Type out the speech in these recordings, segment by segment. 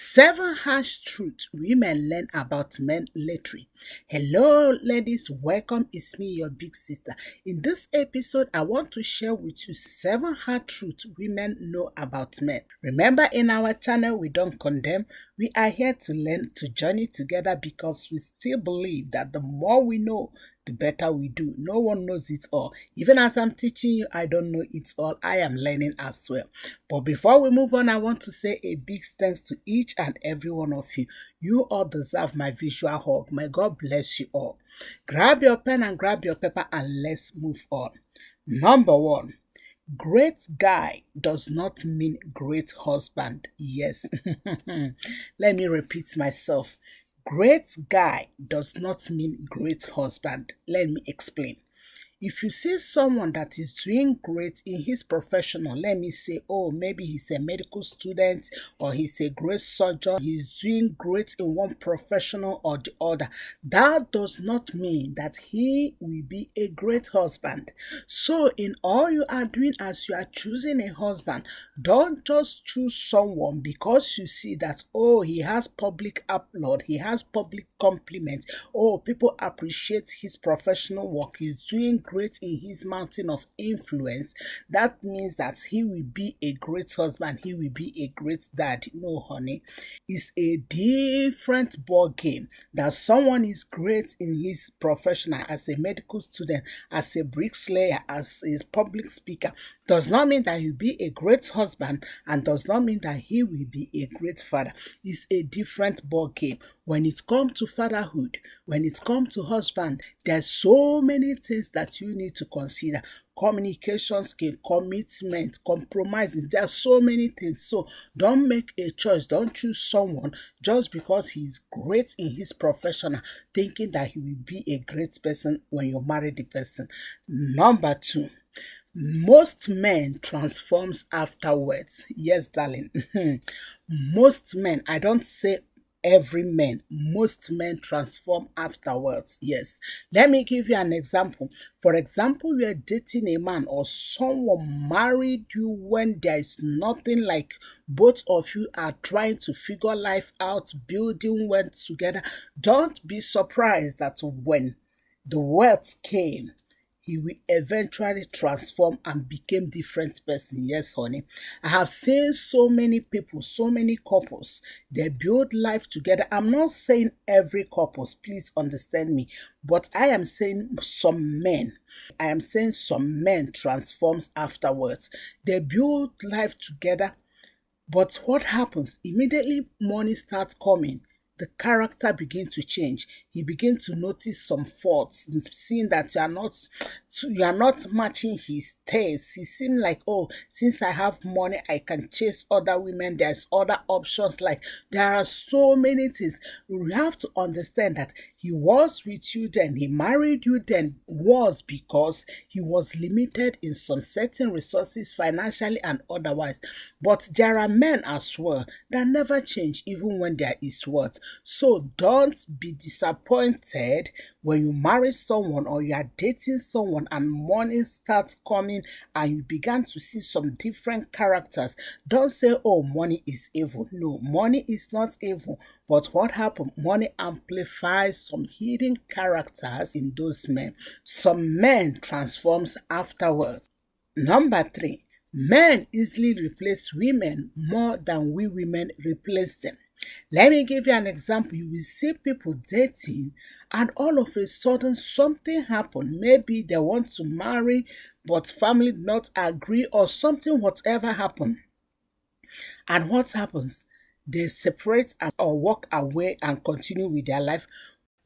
Seven harsh truths women learn about men lately. Hello, ladies. Welcome. It's me, your big sister. In this episode, I want to share with you seven hard truths women know about men. Remember, in our channel, we don't condemn. We are here to learn, to journey together because we still believe that the more we know, the better we do. No one knows it all. Even as I'm teaching you, I don't know it all. I am learning as well. But before we move on, I want to say a big thanks to each and every one of you. You all deserve my visual hug. May God bless you all. Grab your pen and grab your paper and let's move on. Number one. Great guy does not mean great husband. Yes. Let me repeat myself. Great guy does not mean great husband. Let me explain. If you see someone that is doing great in his professional, let me say, oh, maybe he's a medical student or he's a great surgeon, he's doing great in one professional or the other, that does not mean that he will be a great husband. So in all you are doing as you are choosing a husband, don't just choose someone because you see that, oh, he has public upload, he has public compliments, oh, people appreciate his professional work, he's doing great in his mountain of influence. That means that he will be a great husband, he will be a great dad. No, honey, it's a different ball game. That someone is great in his professional as a medical student, as a bricklayer, as a public speaker, does not mean that he'll be a great husband and does not mean that he will be a great father. It's a different ball game. When it comes to fatherhood, when it comes to husband, there's so many things that you need to consider. Communication skill, commitment, compromising. There are so many things. So don't make a choice. Don't choose someone just because he's great in his profession, thinking that he will be a great person when you marry the person. Number two. Most men transforms afterwards. Yes, darling. Most men, I don't say every man, most men transform afterwards. Yes. Let me give you an example. For example, you are dating a man or someone married you when there is nothing, like both of you are trying to figure life out, building well together. Don't be surprised that when the wealth came, he will eventually transform and become different person. Yes, honey. I have seen so many people, so many couples, they build life together. I'm not saying every couples, please understand me, but I am saying some men. I am saying some men transforms afterwards. They build life together, but what happens? Immediately money starts coming, the character begin to change. He begin to notice some faults, seeing that you are not matching his taste. He seemed like, oh, since I have money, I can chase other women. There's other options. Like there are so many things. We have to understand that he was with you then, he married you then, was because he was limited in some certain resources, financially and otherwise. But there are men as well that never change even when there is what. So don't be disappointed when you marry someone or you are dating someone and money starts coming and you began to see some different characters. Don't say, oh, money is evil. No, money is not evil. But what happened? Money amplifies some hidden characters in those men. Some men transforms afterwards. Number three, men easily replace women more than we women replace them. Let me give you an example. You will see people dating and all of a sudden something happened. Maybe they want to marry but family not agree or something, whatever happened. And what happens? They separate or walk away and continue with their life.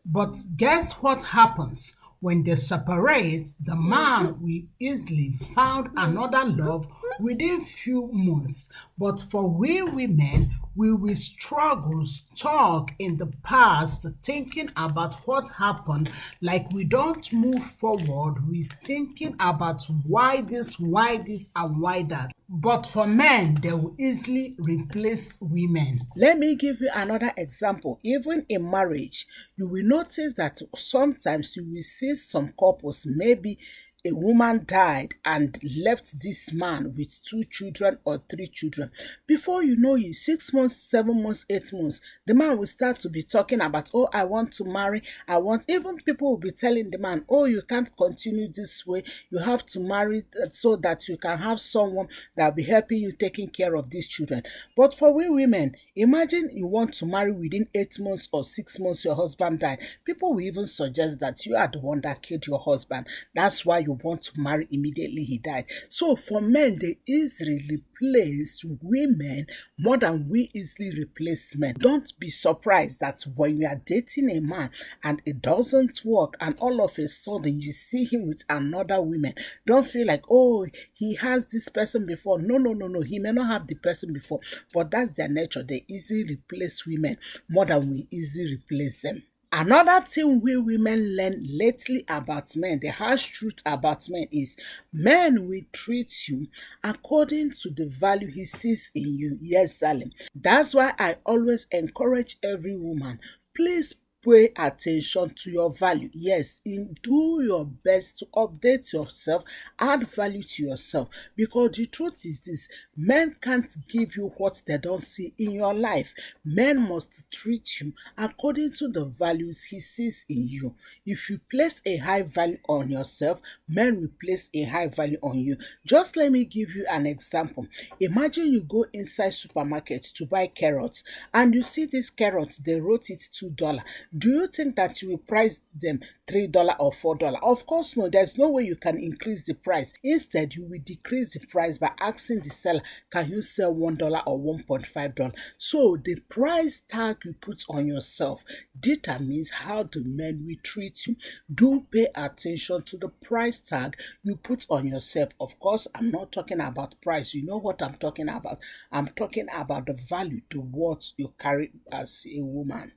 But guess what happens? When they separate, the man will easily find another love within few months. But for we women, we will struggle, talk in the past, thinking about what happened, like we don't move forward. We're thinking about why this, and why that. But for men, they will easily replace women. Let me give you another example. Even in marriage, you will notice that sometimes you will see some couples, maybe a woman died and left this man with 2 children or 3 children. Before you know it, 6 months, 7 months, 8 months, the man will start to be talking about, oh, I want to marry. I want, even people will be telling the man, oh, you can't continue this way. You have to marry so that you can have someone that will be helping you taking care of these children. But for we women, imagine you want to marry within 8 months or 6 months, your husband died. People will even suggest that you are the one that killed your husband. That's why you want to marry immediately he died. So for men, they easily replace women more than we easily replace men. Don't be surprised that when you are dating a man and it doesn't work and all of a sudden you see him with another woman, don't feel like, oh, he has this person before. No, no, no, no. He may not have the person before, but that's their nature. They easily replace women more than we easily replace them. Another thing we women learn lately about men, the harsh truth about men is men will treat you according to the value he sees in you. Yes, Salim. That's why I always encourage every woman, please pay attention to your value. Yes, do your best to update yourself, add value to yourself. Because the truth is this, men can't give you what they don't see in your life. Men must treat you according to the values he sees in you. If you place a high value on yourself, men will place a high value on you. Just let me give you an example. Imagine you go inside supermarket to buy carrots and you see this carrot, they wrote it $2. Do you think that you will price them $3 or $4? Of course no, there's no way you can increase the price. Instead, you will decrease the price by asking the seller, can you sell $1 or $1.5? So the price tag you put on yourself determines how the men will treat you. Do pay attention to the price tag you put on yourself. Of course, I'm not talking about price. You know what I'm talking about. I'm talking about the value, the words you carry as a woman.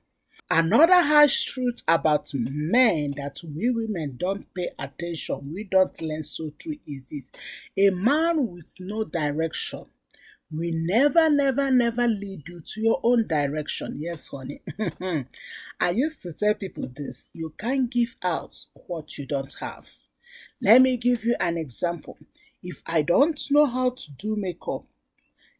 Another harsh truth about men that we women don't pay attention, we don't learn so true is this. A man with no direction will never, never, never lead you to your own direction. Yes, honey. I used to tell people this, you can't give out what you don't have. Let me give you an example. If I don't know how to do makeup,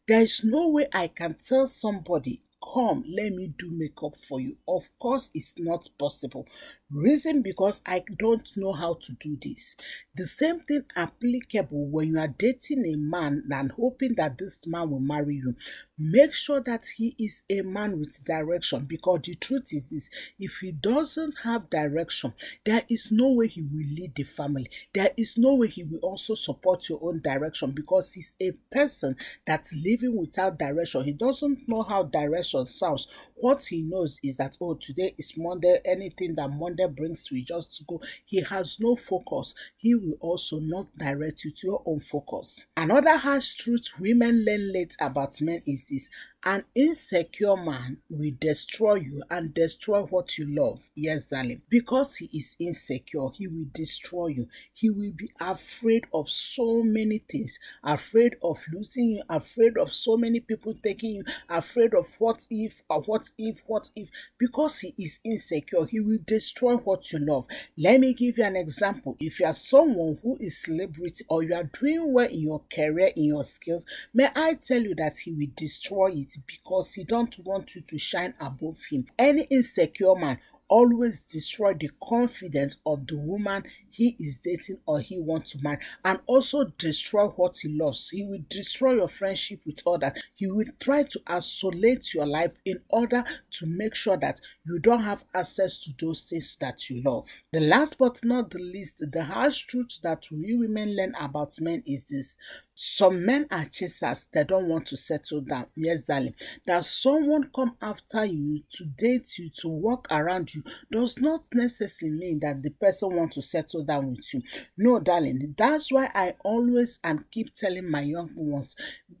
there is no way I can tell somebody, come, let me do makeup for you. Of course, it's not possible. Reason because I don't know how to do this. The same thing applicable when you are dating a man and hoping that this man will marry you. Make sure that he is a man with direction, because the truth is this, if he doesn't have direction, there is no way he will lead the family. There is no way he will also support your own direction, because he's a person that's living without direction. He doesn't know how direction sounds. What he knows is that, oh, today is Monday, anything that Monday brings we just go. He has no focus. He will also not direct you to your own focus. Another harsh truth women learn late about men is this: an insecure man will destroy you and destroy what you love. Yes, darling. Because he is insecure, he will destroy you. He will be afraid of so many things, afraid of losing you, afraid of so many people taking you, afraid of what if, or what if, what if. Because he is insecure, he will destroy what you love. Let me give you an example. If you are someone who is celebrity or you are doing well in your career, in your skills, may I tell you that he will destroy it because he don't want you to shine above him. Any insecure man always destroy the confidence of the woman he is dating or he wants to marry, and also destroy what he loves. He will destroy your friendship with others. He will try to isolate your life in order to make sure that you don't have access to those things that you love. The last but not the least, the harsh truth that we women learn about men is this: some men are chasers, they don't want to settle down. Yes, darling. That someone come after you, to date you, to walk around you, does not necessarily mean that the person wants to settle down with you. No, darling. That's why I always and keep telling my young ones,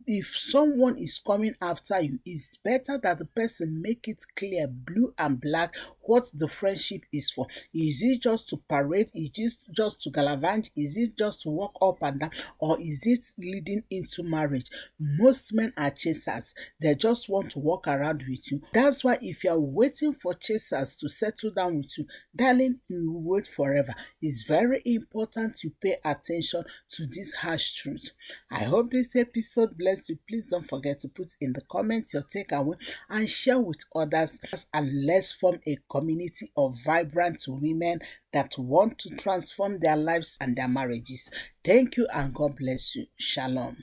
if someone is coming after you, it's better that the person make it clear, blue and black, what the friendship is for. Is it just to parade? Is it just to gallivant? Is it just to walk up and down? Or is it leading into marriage? Most men are chasers. They just want to walk around with you. That's why if you are waiting for chasers to settle down with you, darling, you will wait forever. It's very important you pay attention to this harsh truth. I hope this episode bless you. Please don't forget to put in the comments your takeaway and share with others, and let's form a community of vibrant women that want to transform their lives and their marriages. Thank you and God bless you. Shalom.